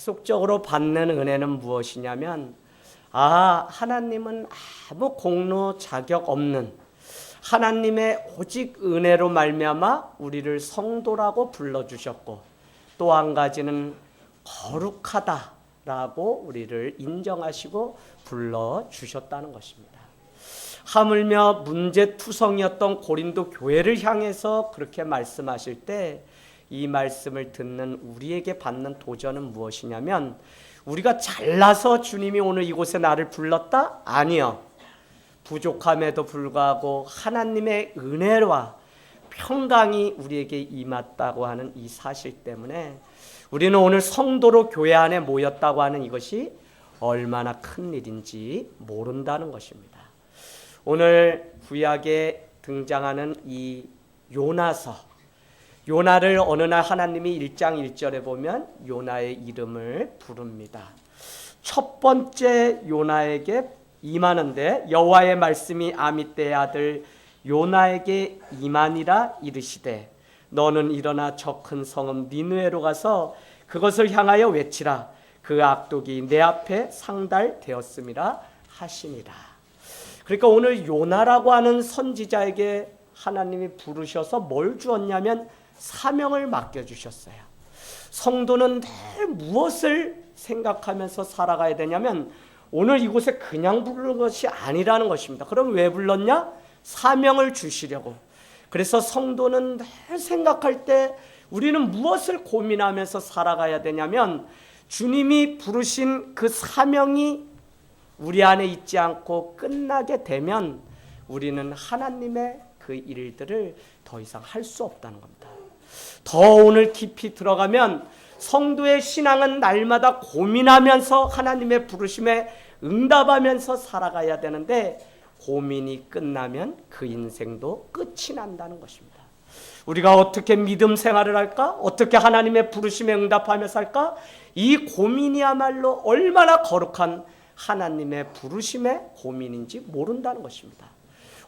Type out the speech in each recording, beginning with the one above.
계속적으로 받는 은혜는 무엇이냐면 하나님은 아무 공로 자격 없는 하나님의 오직 은혜로 말미암아 우리를 성도라고 불러주셨고, 또 한 가지는 거룩하다라고 우리를 인정하시고 불러주셨다는 것입니다. 하물며 문제투성이었던 고린도 교회를 향해서 그렇게 말씀하실 때 이 말씀을 듣는 우리에게 받는 도전은 무엇이냐면, 우리가 잘나서 주님이 오늘 이곳에 나를 불렀다? 아니요. 부족함에도 불구하고 하나님의 은혜와 평강이 우리에게 임했다고 하는 이 사실 때문에 우리는 오늘 성도로 교회 안에 모였다고 하는 이것이 얼마나 큰 일인지 모른다는 것입니다. 오늘 구약에 등장하는 이 요나서, 요나를 어느 날 하나님이 1장 1절에 보면 요나의 이름을 부릅니다. 첫 번째 요나에게 임하는데 여호와의 말씀이 아미떼의 아들 요나에게 임하니라 이르시되, 너는 일어나 저 큰 성읍 니느웨로 가서 그것을 향하여 외치라. 그 악독이 내 앞에 상달되었음이라 하시니라. 그러니까 오늘 요나라고 하는 선지자에게 하나님이 부르셔서 뭘 주었냐면 사명을 맡겨주셨어요. 성도는 늘 무엇을 생각하면서 살아가야 되냐면, 오늘 이곳에 그냥 부르는 것이 아니라는 것입니다. 그럼 왜 불렀냐? 사명을 주시려고. 그래서 성도는 늘 생각할 때 우리는 무엇을 고민하면서 살아가야 되냐면, 주님이 부르신 그 사명이 우리 안에 있지 않고 끝나게 되면 우리는 하나님의 그 일들을 더 이상 할 수 없다는 겁니다. 더 오늘 깊이 들어가면 성도의 신앙은 날마다 고민하면서 하나님의 부르심에 응답하면서 살아가야 되는데, 고민이 끝나면 그 인생도 끝이 난다는 것입니다. 우리가 어떻게 믿음 생활을 할까? 어떻게 하나님의 부르심에 응답하며 살까? 이 고민이야말로 얼마나 거룩한 하나님의 부르심의 고민인지 모른다는 것입니다.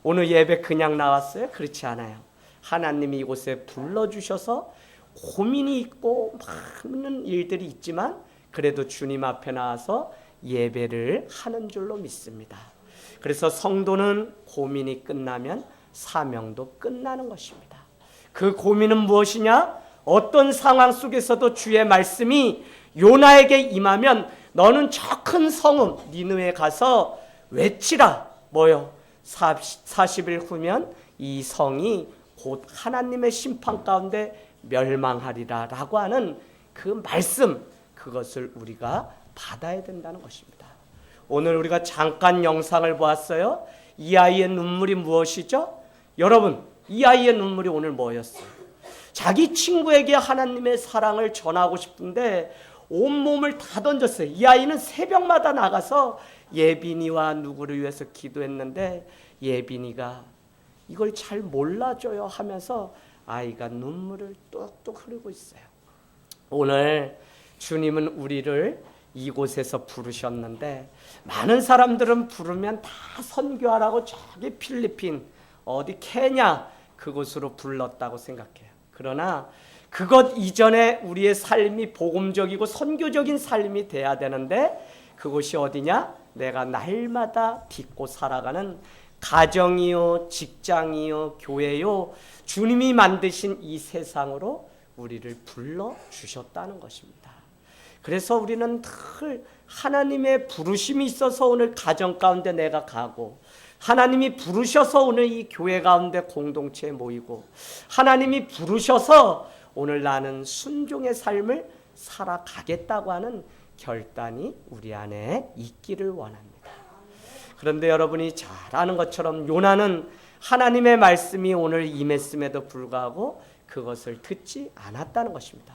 오늘 예배 그냥 나왔어요? 그렇지 않아요. 하나님이 이곳에 불러주셔서 고민이 있고 많은 일들이 있지만 그래도 주님 앞에 나와서 예배를 하는 줄로 믿습니다. 그래서 성도는 고민이 끝나면 사명도 끝나는 것입니다. 그 고민은 무엇이냐? 어떤 상황 속에서도 주의 말씀이 요나에게 임하면 너는 저 큰 성읍 니느웨에 가서 외치라. 뭐요? 40일 후면 이 성이 곧 하나님의 심판 가운데 멸망하리라 라고 하는 그 말씀, 그것을 우리가 받아야 된다는 것입니다. 오늘 우리가 잠깐 영상을 보았어요. 이 아이의 눈물이 무엇이죠? 여러분, 이 아이의 눈물이 오늘 뭐였어요? 자기 친구에게 하나님의 사랑을 전하고 싶은데 온몸을 다 던졌어요. 이 아이는 새벽마다 나가서 예빈이와 누구를 위해서 기도했는데 예빈이가 이걸 잘 몰라줘요 하면서 아이가 눈물을 뚝뚝 흐르고 있어요. 오늘 주님은 우리를 이곳에서 부르셨는데, 많은 사람들은 부르면 다 선교하라고 저기 필리핀 어디 케냐 그곳으로 불렀다고 생각해요. 그러나 그것 이전에 우리의 삶이 복음적이고 선교적인 삶이 돼야 되는데, 그곳이 어디냐? 내가 날마다 딛고 살아가는 가정이요, 직장이요, 교회요, 주님이 만드신 이 세상으로 우리를 불러주셨다는 것입니다. 그래서 우리는 늘 하나님의 부르심이 있어서 오늘 가정 가운데 내가 가고, 하나님이 부르셔서 오늘 이 교회 가운데 공동체에 모이고, 하나님이 부르셔서 오늘 나는 순종의 삶을 살아가겠다고 하는 결단이 우리 안에 있기를 원합니다. 그런데 여러분이 잘 아는 것처럼 요나는 하나님의 말씀이 오늘 임했음에도 불구하고 그것을 듣지 않았다는 것입니다.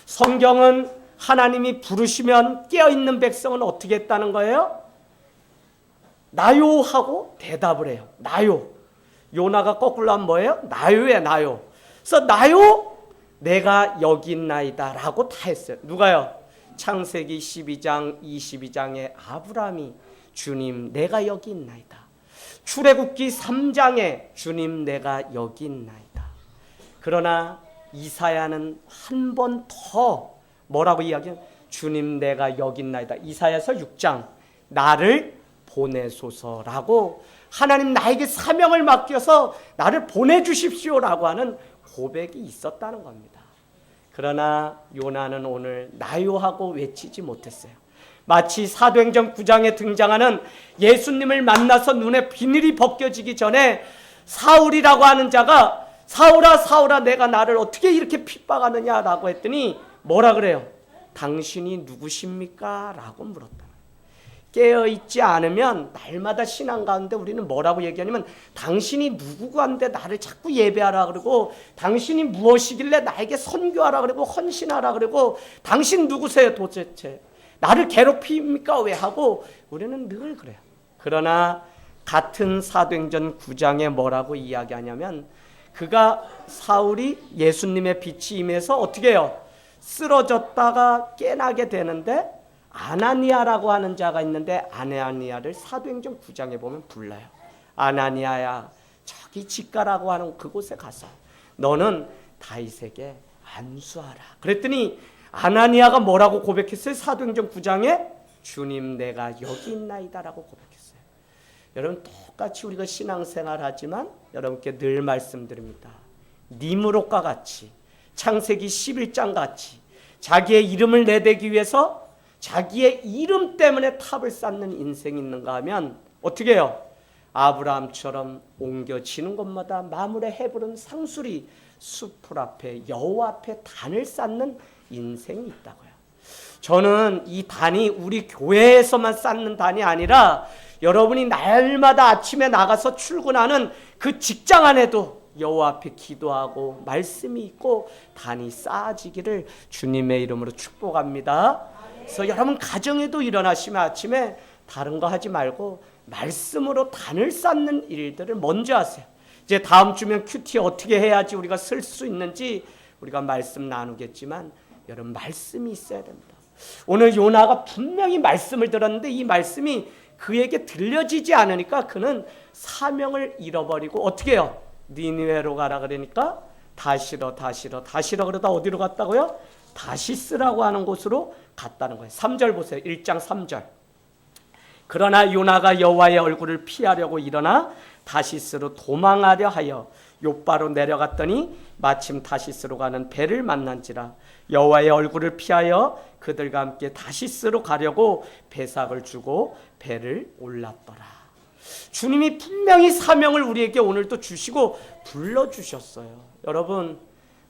성경은 하나님이 부르시면 깨어있는 백성은 어떻게 했다는 거예요? 나요 하고 대답을 해요. 나요. 요나가 거꾸로 하면 뭐예요? 나요에 나요. 그래서 나요, 내가 여기 있나이다 라고 다 했어요. 누가요? 창세기 12장 22장에 아브라함이 주님 내가 여기 있나이다. 출애굽기 3장에 주님 내가 여기 있나이다. 그러나 이사야는 한 번 더 뭐라고 이야기해요? 주님 내가 여기 있나이다. 이사야서 6장 나를 보내소서라고 하나님 나에게 사명을 맡겨서 나를 보내주십시오라고 하는 고백이 있었다는 겁니다. 그러나 요나는 오늘 나요 하고 외치지 못했어요. 마치 사도행전 9장에 등장하는 예수님을 만나서 눈에 비늘이 벗겨지기 전에 사울이라고 하는 자가 사울아 사울아 내가 나를 어떻게 이렇게 핍박하느냐라고 했더니 뭐라 그래요? 당신이 누구십니까? 라고 물었다. 깨어있지 않으면 날마다 신앙 가운데 우리는 뭐라고 얘기하냐면 당신이 누구고 한데 나를 자꾸 예배하라 그러고 당신이 무엇이길래 나에게 선교하라 그러고 헌신하라 그러고 당신 누구세요 도대체? 나를 괴롭힙니까? 왜 하고 우리는 늘 그래요. 그러나 같은 사도행전 9장에 뭐라고 이야기하냐면 그가 사울이 예수님의 빛이 임해서 어떻게 해요? 쓰러졌다가 깨나게 되는데 아나니아라고 하는 자가 있는데 아나니아를 사도행전 9장에 보면 불러요. 아나니아야 저기 직가라고 하는 그곳에 가서 너는 다윗에게 안수하라. 그랬더니 아나니아가 뭐라고 고백했어요? 사도행전 9장에 주님 내가 여기 있나이다라고 고백했어요. 여러분 똑같이 우리가 신앙생활 하지만 여러분께 늘 말씀드립니다. 니므롯과 같이 창세기 11장 같이 자기의 이름을 내대기 위해서 자기의 이름 때문에 탑을 쌓는 인생이 있는가 하면 어떻게 해요? 아브라함처럼 옮겨지는 곳마다 마물의 해부른 상수리 숲풀 앞에 여호와 앞에 단을 쌓는 인생이 있다고요. 저는 이 단이 우리 교회에서만 쌓는 단이 아니라 여러분이 날마다 아침에 나가서 출근하는 그 직장 안에도 여호와 앞에 기도하고 말씀이 있고 단이 쌓아지기를 주님의 이름으로 축복합니다. 그래서 여러분 가정에도 일어나시면 아침에 다른 거 하지 말고 말씀으로 단을 쌓는 일들을 먼저 하세요. 이제 다음 주면 큐티 어떻게 해야지 우리가 쓸 수 있는지 우리가 말씀 나누겠지만 여러분 말씀이 있어야 됩니다. 오늘 요나가 분명히 말씀을 들었는데 이 말씀이 그에게 들려지지 않으니까 그는 사명을 잃어버리고 어떻게 해요? 니느웨로 가라 그러니까 다시러 그러다 어디로 갔다고요? 다시스라고 하는 곳으로 갔다는 거예요. 3절 보세요. 1장 3절. 그러나 요나가 여호와의 얼굴을 피하려고 일어나 다시스로 도망하려 하여 욥바로 내려갔더니 마침 다시스로 가는 배를 만난지라 여호와의 얼굴을 피하여 그들과 함께 다시스로 가려고 배삭을 주고 배를 올랐더라. 주님이 분명히 사명을 우리에게 오늘도 주시고 불러주셨어요. 여러분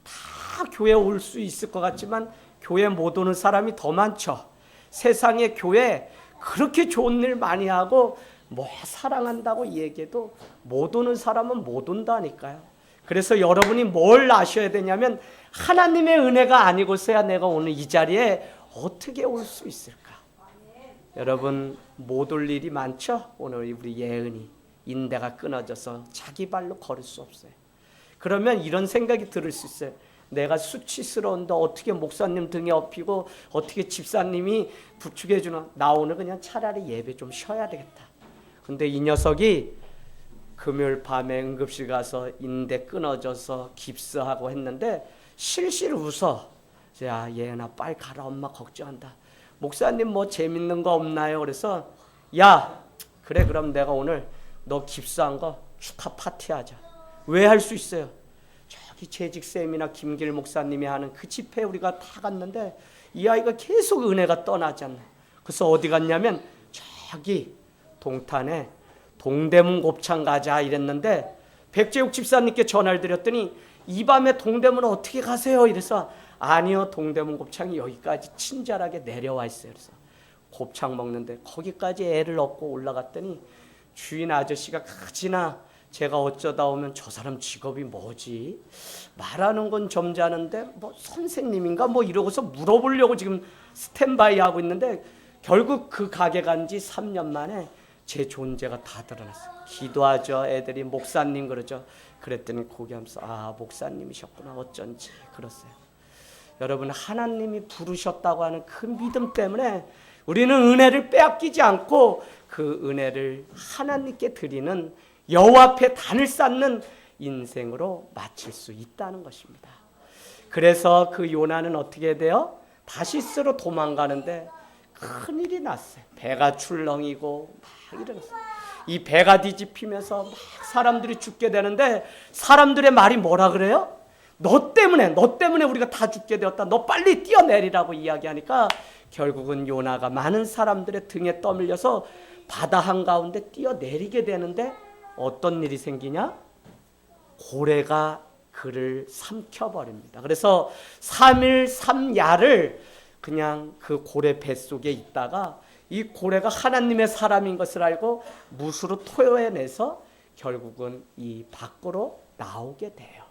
다 교회 올 수 있을 것 같지만 교회 못 오는 사람이 더 많죠. 세상에 교회 그렇게 좋은 일 많이 하고 뭐 사랑한다고 얘기해도 못 오는 사람은 못 온다니까요. 그래서 여러분이 뭘 아셔야 되냐면 하나님의 은혜가 아니고서야 내가 오늘 이 자리에 어떻게 올 수 있을까? 여러분 못 올 일이 많죠. 오늘 우리 예은이 인대가 끊어져서 자기 발로 걸을 수 없어요. 그러면 이런 생각이 들을 수 있어요. 내가 수치스러운데 어떻게 목사님 등에 업히고 어떻게 집사님이 부축해 주나. 나 오늘 그냥 차라리 예배 좀 쉬어야 되겠다. 근데 이 녀석이 금요일 밤에 응급실 가서 인대 끊어져서 깁스하고 했는데 실실 웃어. 야 예은아 빨리 가라 엄마 걱정한다. 목사님 뭐 재밌는 거 없나요? 그래서 야 그래 그럼 내가 오늘 너 깁스한 거 축하 파티하자. 왜 할 수 있어요? 저기 재직쌤이나 김길 목사님이 하는 그 집회에 우리가 다 갔는데 이 아이가 계속 은혜가 떠나지 않나. 그래서 어디 갔냐면 저기 동탄에 동대문 곱창 가자 이랬는데 백재욱 집사님께 전화를 드렸더니 이 밤에 동대문 어떻게 가세요? 이래서 아니요 동대문 곱창이 여기까지 친절하게 내려와 있어요. 그래서 곱창 먹는데 거기까지 애를 얻고 올라갔더니 주인 아저씨가 가지나 제가 어쩌다 오면 저 사람 직업이 뭐지? 말하는 건 점잖은데 뭐 선생님인가 뭐 이러고서 물어보려고 지금 스탠바이 하고 있는데 결국 그 가게 간 지 3년 만에 제 존재가 다 드러났어요. 기도하죠. 애들이 목사님 그러죠. 그랬더니 고개 하면서 아 목사님이셨구나 어쩐지 그랬어요. 여러분 하나님이 부르셨다고 하는 그 믿음 때문에 우리는 은혜를 빼앗기지 않고 그 은혜를 하나님께 드리는 여호와 앞에 단을 쌓는 인생으로 마칠 수 있다는 것입니다. 그래서 그 요나는 어떻게 돼요? 다시스로 도망가는데 큰일이 났어요. 배가 출렁이고 막 이러면서 이 배가 뒤집히면서 막 사람들이 죽게 되는데 사람들의 말이 뭐라 그래요? 너 때문에 우리가 다 죽게 되었다. 너 빨리 뛰어내리라고 이야기하니까 결국은 요나가 많은 사람들의 등에 떠밀려서 바다 한가운데 뛰어내리게 되는데 어떤 일이 생기냐? 고래가 그를 삼켜버립니다. 그래서 3일 3야를 그냥 그 고래 뱃속에 있다가 이 고래가 하나님의 사람인 것을 알고 못으로 토해내서 결국은 이 밖으로 나오게 돼요.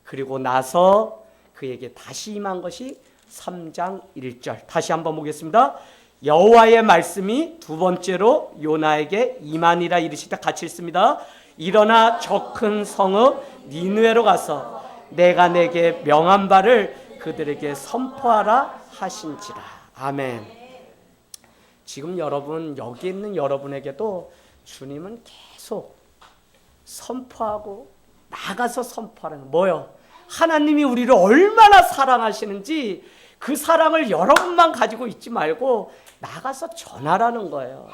그리고 나서 그에게 다시 임한 것이 3장 1절. 다시 한번 보겠습니다. 여호와의 말씀이 두 번째로 요나에게 임하니라 이르시다. 같이 읽습니다. 일어나 저 큰 성읍 니느웨로 가서 내가 내게 명한 바를 그들에게 선포하라 하신지라. 아멘. 지금 여러분 여기 있는 여러분에게도 주님은 계속 선포하고 나가서 선포하는 뭐요? 하나님이 우리를 얼마나 사랑하시는지 그 사랑을 여러분만 가지고 있지 말고 나가서 전하라는 거예요.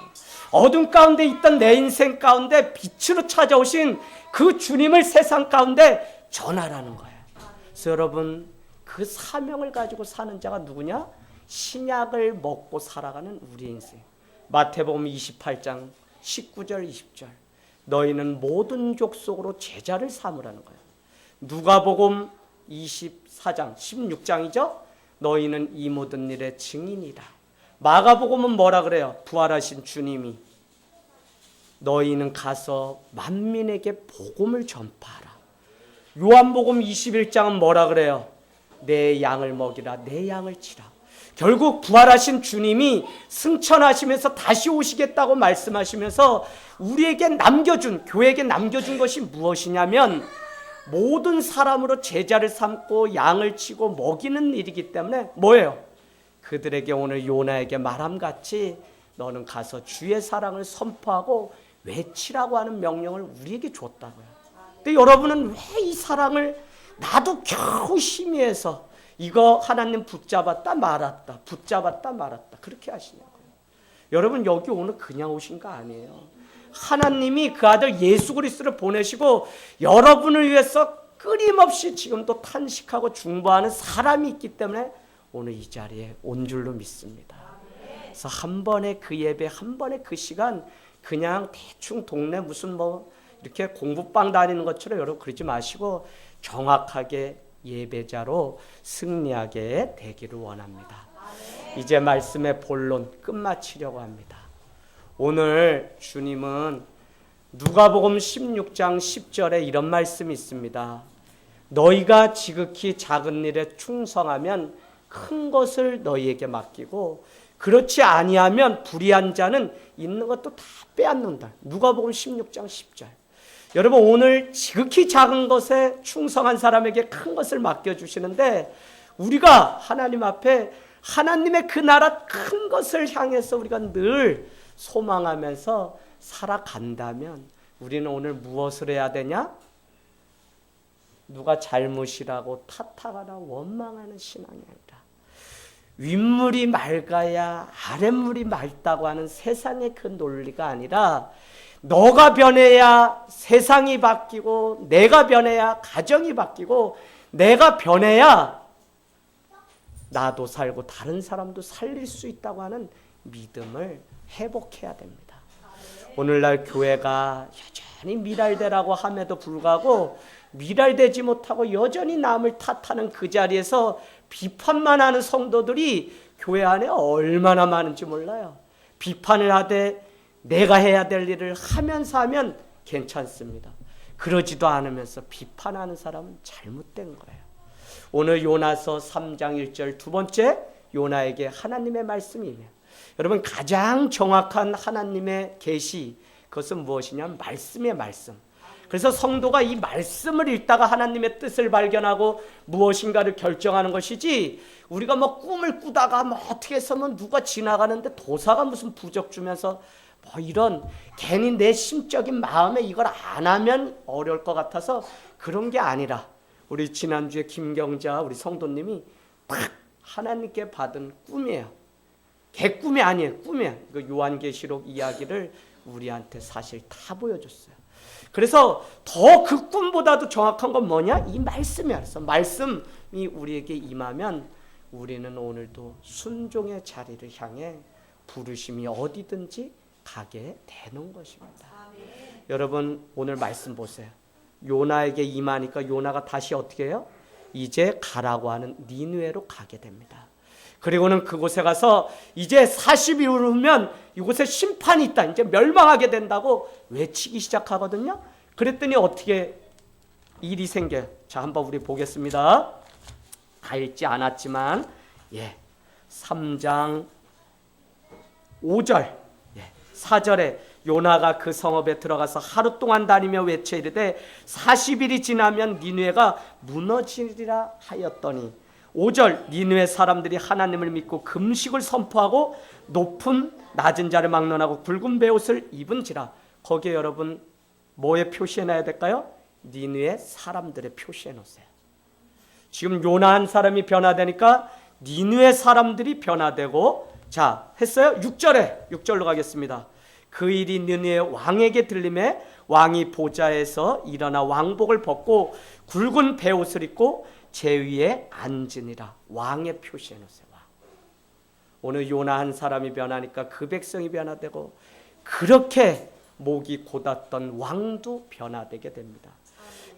어둠 가운데 있던 내 인생 가운데 빛으로 찾아오신 그 주님을 세상 가운데 전하라는 거예요. 그래서 여러분 그 사명을 가지고 사는 자가 누구냐? 신약을 먹고 살아가는 우리 인생. 마태복음 28장 19절 20절. 너희는 모든 족속으로 제자를 삼으라는 거예요. 누가복음 24장 16장이죠. 너희는 이 모든 일의 증인이라. 마가복음은 뭐라 그래요? 부활하신 주님이 너희는 가서 만민에게 복음을 전파하라. 요한복음 21장은 뭐라 그래요? 내 양을 먹이라, 내 양을 치라. 결국 부활하신 주님이 승천하시면서 다시 오시겠다고 말씀하시면서 우리에게 남겨준, 교회에게 남겨준 것이 무엇이냐면 모든 사람으로 제자를 삼고 양을 치고 먹이는 일이기 때문에 뭐예요? 그들에게 오늘 요나에게 말함같이 너는 가서 주의 사랑을 선포하고 외치라고 하는 명령을 우리에게 줬다고요. 근데 여러분은 왜 이 사랑을 나도 겨우 희미해서 이거 하나님 붙잡았다 말았다 붙잡았다 말았다 그렇게 하시냐고요. 여러분 여기 오늘 그냥 오신 거 아니에요. 하나님이 그 아들 예수 그리스도를 보내시고 여러분을 위해서 끊임없이 지금도 탄식하고 중보하는 사람이 있기 때문에 오늘 이 자리에 온 줄로 믿습니다. 그래서 한 번의 그 예배, 한 번의 그 시간 그냥 대충 동네 무슨 뭐 이렇게 공부방 다니는 것처럼 여러분 그러지 마시고 정확하게 예배자로 승리하게 되기를 원합니다. 이제 말씀의 본론 끝마치려고 합니다. 오늘 주님은 누가복음 16장 10절에 이런 말씀이 있습니다. 너희가 지극히 작은 일에 충성하면 큰 것을 너희에게 맡기고 그렇지 아니하면 불의한 자는 있는 것도 다 빼앗는다. 누가복음 16장 10절. 여러분 오늘 지극히 작은 것에 충성한 사람에게 큰 것을 맡겨주시는데 우리가 하나님 앞에 하나님의 그 나라 큰 것을 향해서 우리가 늘 소망하면서 살아간다면 우리는 오늘 무엇을 해야 되냐? 누가 잘못이라고 탓하거나 원망하는 신앙이 아니라 윗물이 맑아야 아랫물이 맑다고 하는 세상의 그 논리가 아니라 너가 변해야 세상이 바뀌고 내가 변해야 가정이 바뀌고 내가 변해야 나도 살고 다른 사람도 살릴 수 있다고 하는 믿음을 회복해야 됩니다. 오늘날 교회가 여전히 미랄대라고 함에도 불구하고 미랄되지 못하고 여전히 남을 탓하는 그 자리에서 비판만 하는 성도들이 교회 안에 얼마나 많은지 몰라요. 비판을 하되 내가 해야 될 일을 하면서 하면 괜찮습니다. 그러지도 않으면서 비판하는 사람은 잘못된 거예요. 오늘 요나서 3장 1절 두 번째 요나에게 하나님의 말씀이에요. 여러분 가장 정확한 하나님의 계시 그것은 무엇이냐면 말씀의 말씀. 그래서 성도가 이 말씀을 읽다가 하나님의 뜻을 발견하고 무엇인가를 결정하는 것이지 우리가 뭐 꿈을 꾸다가 뭐 어떻게 해서 뭐 누가 지나가는데 도사가 무슨 부적 주면서 뭐 이런 괜히 내 심적인 마음에 이걸 안 하면 어려울 것 같아서 그런 게 아니라 우리 지난주에 김경자 우리 성도님이 딱 하나님께 받은 꿈이에요. 개꿈이 아니에요. 꿈이에요. 그 요한계시록 이야기를 우리한테 사실 다 보여줬어요. 그래서 더 그 꿈보다도 정확한 건 뭐냐? 이 말씀이야. 그래서 말씀이 우리에게 임하면 우리는 오늘도 순종의 자리를 향해 부르심이 어디든지 가게 되는 것입니다. 여러분 오늘 말씀 보세요. 요나에게 임하니까 요나가 다시 어떻게 해요? 이제 가라고 하는 니느웨로 가게 됩니다. 그리고는 그곳에 가서 이제 40일 후면 이곳에 심판이 있다. 이제 멸망하게 된다고 외치기 시작하거든요. 그랬더니 어떻게 일이 생겨요. 자, 한번 우리 보겠습니다. 다 읽지 않았지만 3장 5절 4절에 요나가 그 성읍에 들어가서 하루 동안 다니며 외쳐 이르되 40일이 지나면 니느웨가 무너지리라 하였더니 5절 니느웨 사람들이 하나님을 믿고 금식을 선포하고 높은 낮은 자를 막론하고 굵은 베옷을 입은지라. 거기에 여러분 뭐에 표시해놔야 될까요? 니느웨 사람들의 표시해 놓으세요. 지금 요나 한 사람이 변화되니까 니느웨 사람들이 변화되고, 자 했어요? 6절로 가겠습니다. 그 일이 니느웨 왕에게 들림에 왕이 보좌에서 일어나 왕복을 벗고 굵은 베옷을 입고 제 위에 앉으니라. 왕의 표시해 놓으세요. 오늘 요나 한 사람이 변하니까 그 백성이 변화되고, 그렇게 목이 곧았던 왕도 변화되게 됩니다.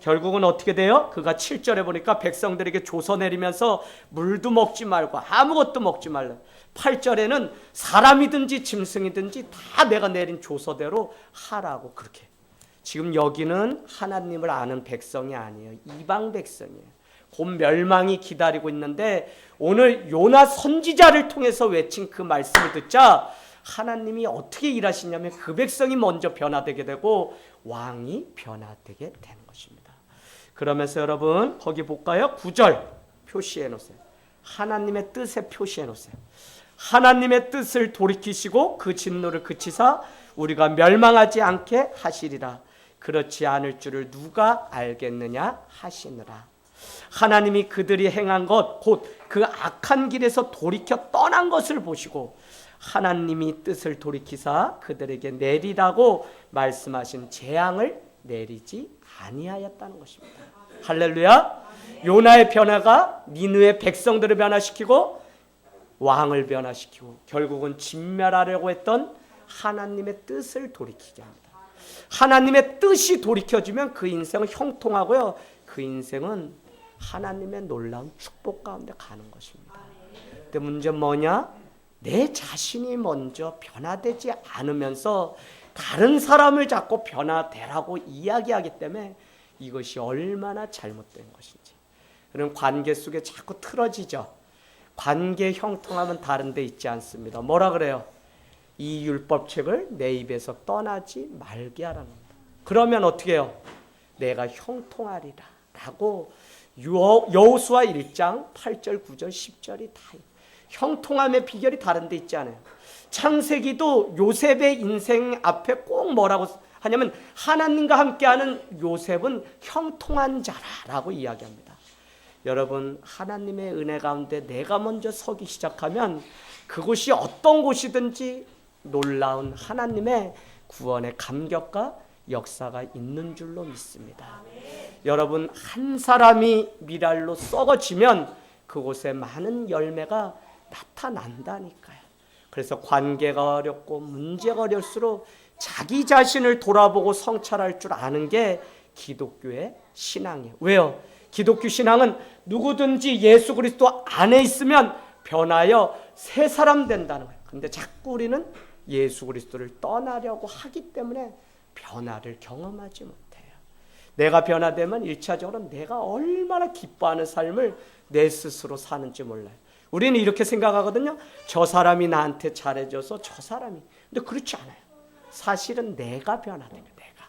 결국은 어떻게 돼요? 그가 7절에 보니까 백성들에게 조서 내리면서 물도 먹지 말고 아무것도 먹지 말라. 8절에는 사람이든지 짐승이든지 다 내가 내린 조서대로 하라고. 그렇게 지금 여기는 하나님을 아는 백성이 아니에요. 이방 백성이에요. 곧 멸망이 기다리고 있는데 오늘 요나 선지자를 통해서 외친 그 말씀을 듣자 하나님이 어떻게 일하시냐면 그 백성이 먼저 변화되게 되고 왕이 변화되게 되는 것입니다. 그러면서 여러분 거기 볼까요? 9절 표시해 놓으세요. 하나님의 뜻에 표시해 놓으세요. 하나님의 뜻을 돌이키시고 그 진노를 그치사 우리가 멸망하지 않게 하시리라. 그렇지 않을 줄을 누가 알겠느냐 하시느라. 하나님이 그들이 행한 것 곧 그 악한 길에서 돌이켜 떠난 것을 보시고 하나님이 뜻을 돌이키사 그들에게 내리라고 말씀하신 재앙을 내리지 아니하였다는 것입니다. 할렐루야. 요나의 변화가 니느웨 백성들을 변화시키고 왕을 변화시키고 결국은 진멸하려고 했던 하나님의 뜻을 돌이키게 합니다. 하나님의 뜻이 돌이켜지면 그 인생은 형통하고요. 그 인생은 하나님의 놀라운 축복 가운데 가는 것입니다. 근데 문제는 뭐냐? 내 자신이 먼저 변화되지 않으면서 다른 사람을 자꾸 변화되라고 이야기하기 때문에 이것이 얼마나 잘못된 것인지. 그런 관계 속에 자꾸 틀어지죠. 관계 형통하면 다른 데 있지 않습니다. 뭐라 그래요? 이 율법책을 내 입에서 떠나지 말게 하라는 겁니다. 그러면 어떻게 해요? 내가 형통하리라 라고 여호수아 1장 8절 9절 10절이 다 형통함의 비결이 다른 데 있지 않아요. 창세기도 요셉의 인생 앞에 꼭 뭐라고 하냐면 하나님과 함께하는 요셉은 형통한 자라라고 이야기합니다. 여러분 하나님의 은혜 가운데 내가 먼저 서기 시작하면 그곳이 어떤 곳이든지 놀라운 하나님의 구원의 감격과 역사가 있는 줄로 믿습니다. 여러분 한 사람이 미랄로 썩어지면 그곳에 많은 열매가 나타난다니까요. 그래서 관계가 어렵고 문제가 어려울수록 자기 자신을 돌아보고 성찰할 줄 아는 게 기독교의 신앙이에요. 왜요? 기독교 신앙은 누구든지 예수 그리스도 안에 있으면 변하여 새 사람 된다는 거예요. 근데 자꾸 우리는 예수 그리스도를 떠나려고 하기 때문에 변화를 경험하지 못해요. 내가 변화되면 1차적으로 내가 얼마나 기뻐하는 삶을 내 스스로 사는지 몰라요. 우리는 이렇게 생각하거든요. 저 사람이 나한테 잘해줘서 저 사람이. 근데 그렇지 않아요. 사실은 내가 변화되는 거예요. 내가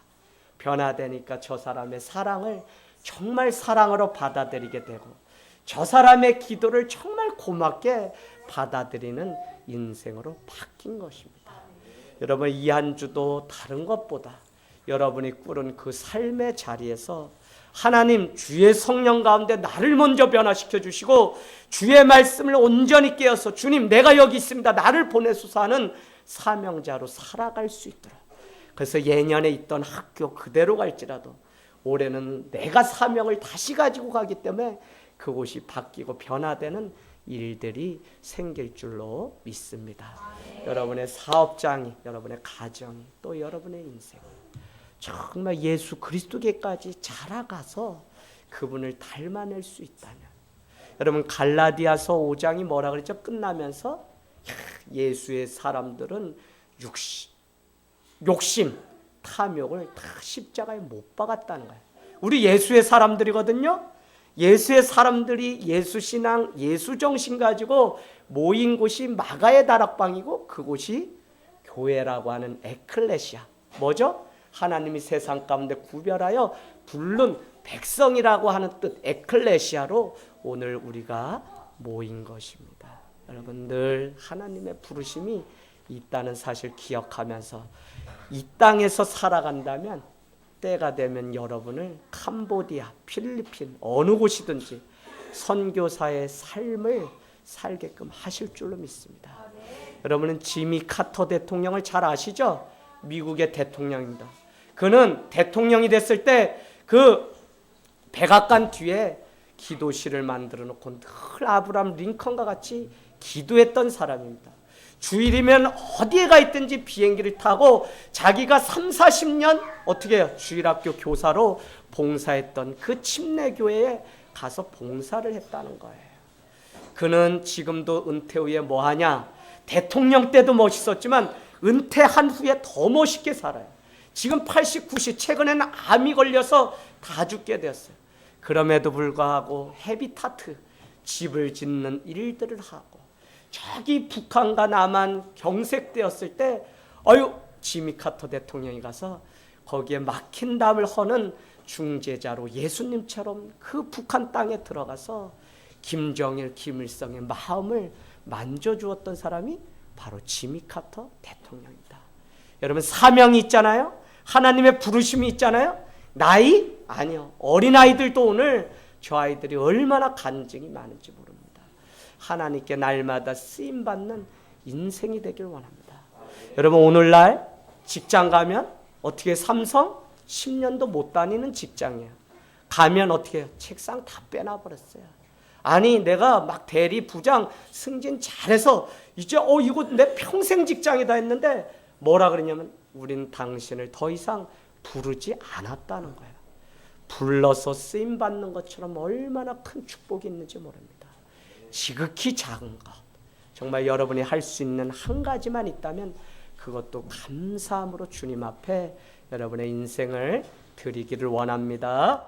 변화되니까 저 사람의 사랑을 정말 사랑으로 받아들이게 되고 저 사람의 기도를 정말 고맙게 받아들이는 인생으로 바뀐 것입니다. 여러분 이 한 주도 다른 것보다 여러분이 꾸는 그 삶의 자리에서 하나님 주의 성령 가운데 나를 먼저 변화시켜 주시고 주의 말씀을 온전히 깨어서 주님 내가 여기 있습니다. 나를 보내소서 하는 사명자로 살아갈 수 있도록. 그래서 예년에 있던 학교 그대로 갈지라도 올해는 내가 사명을 다시 가지고 가기 때문에 그곳이 바뀌고 변화되는 일들이 생길 줄로 믿습니다. 여러분의 사업장이, 여러분의 가정이, 또 여러분의 인생 정말 예수 그리스도께까지 자라가서 그분을 닮아낼 수 있다면, 여러분 갈라디아서 5장이 뭐라 그랬죠? 끝나면서 예수의 사람들은 욕심, 탐욕을 다 십자가에 못 박았다는 거예요. 우리 예수의 사람들이거든요. 예수의 사람들이 예수 신앙, 예수 정신 가지고 모인 곳이 마가의 다락방이고 그곳이 교회라고 하는 에클레시아. 뭐죠? 하나님이 세상 가운데 구별하여 부른 백성이라고 하는 뜻 에클레시아로 오늘 우리가 모인 것입니다. 여러분 늘 하나님의 부르심이 있다는 사실 기억하면서 이 땅에서 살아간다면 때가 되면 여러분을 캄보디아, 필리핀 어느 곳이든지 선교사의 삶을 살게끔 하실 줄로 믿습니다. 여러분은 지미 카터 대통령을 잘 아시죠? 미국의 대통령입니다. 그는 대통령이 됐을 때 그 백악관 뒤에 기도실을 만들어 놓고 늘 아브라함 링컨과 같이 기도했던 사람입니다. 주일이면 어디에 가 있든지 비행기를 타고 자기가 30-40년 어떻게 해요? 주일학교 교사로 봉사했던 그 침례교회에 가서 봉사를 했다는 거예요. 그는 지금도 은퇴 후에 뭐 하냐? 대통령 때도 멋있었지만 은퇴한 후에 더 멋있게 살아요. 지금 80, 90, 최근에는 암이 걸려서 다 죽게 되었어요. 그럼에도 불구하고 헤비타트, 집을 짓는 일들을 하고 저기 북한과 남한 경색되었을 때 지미 카터 대통령이 가서 거기에 막힌 담을 허는 중재자로 예수님처럼 그 북한 땅에 들어가서 김정일, 김일성의 마음을 만져주었던 사람이 바로 지미 카터 대통령입니다. 여러분 사명이 있잖아요. 하나님의 부르심이 있잖아요. 나이? 아니요. 어린아이들도 오늘 저 아이들이 얼마나 간증이 많은지 모릅니다. 하나님께 날마다 쓰임받는 인생이 되길 원합니다. 여러분 오늘날 직장 가면 어떻게 삼성 10년도 못 다니는 직장이에요. 가면 어떻게 해요? 책상 다 빼놔버렸어요. 아니 내가 막 대리 부장 승진 잘해서 이제 이거 내 평생 직장이다 했는데 뭐라 그러냐면 우린 당신을 더 이상 부르지 않았다는 거예요. 불러서 쓰임받는 것처럼 얼마나 큰 축복이 있는지 모릅니다. 지극히 작은 것, 정말 여러분이 할 수 있는 한 가지만 있다면 그것도 감사함으로 주님 앞에 여러분의 인생을 드리기를 원합니다.